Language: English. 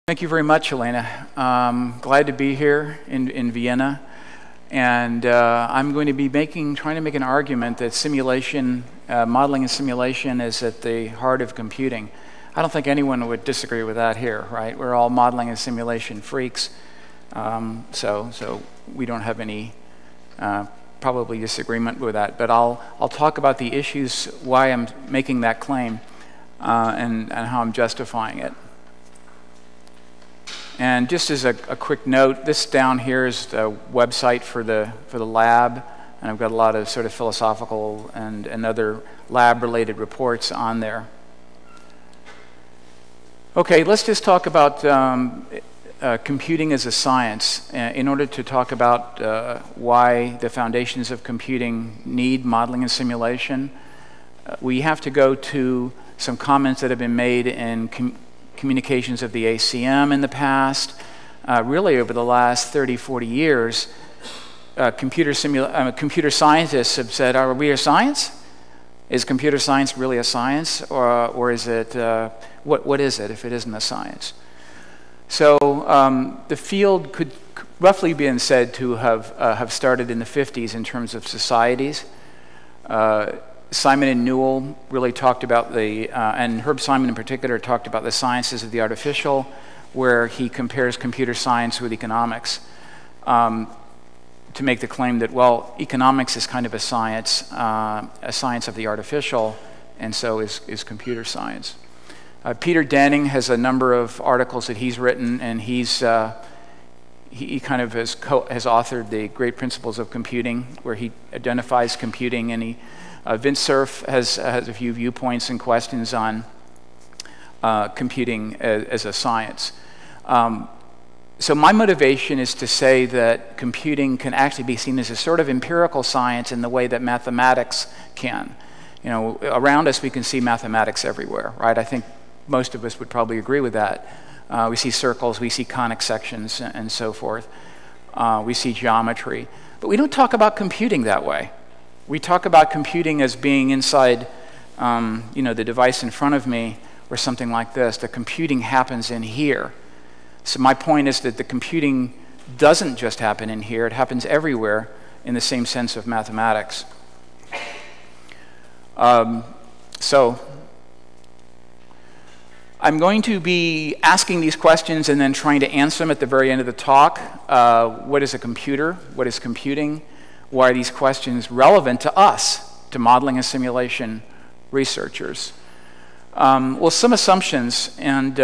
Thank you very much, Helena. Glad to be here in Vienna, and I'm going to be trying to make an argument that simulation, modeling and simulation is at the heart of computing. I don't think anyone would disagree with that here, right? We're all modeling and simulation freaks, so we don't have any probably disagreement with that. But I'll talk about the issues, why I'm making that claim, and how I'm justifying it. And just as a quick note, this down here is the website for the lab, and I've got a lot of sort of philosophical and other lab-related reports on there. Okay, let's just talk about computing as a science in order to talk about why the foundations of computing need modeling and simulation. We have to go to some comments that have been made in communications of the ACM in the past. Really over the last 30, 40 years, computer scientists have said, are we a science? Is computer science really a science? Or is it, what is it if it isn't a science? So the field could roughly be said to have started in the 50s in terms of societies. Simon and Newell really talked about and Herb Simon in particular talked about the sciences of the artificial, where he compares computer science with economics to make the claim that, well, economics is kind of a science of the artificial, and so is computer science. Peter Denning has a number of articles that he's written, and he kind of has authored the Great Principles of Computing, where he identifies computing, and Vint Cerf has a few viewpoints and questions on computing as a science. So my motivation is to say that computing can actually be seen as a sort of empirical science in the way that mathematics can. You know, around us we can see mathematics everywhere, right? I think most of us would probably agree with that. We see circles, we see conic sections, and so forth. We see geometry. But we don't talk about computing that way. We talk about computing as being inside, the device in front of me, or something like this. The computing happens in here. So my point is that the computing doesn't just happen in here, it happens everywhere in the same sense of mathematics. So I'm going to be asking these questions and then trying to answer them at the very end of the talk. What is a computer? What is computing? Why are these questions relevant to us, to modeling and simulation researchers? Well, some assumptions, and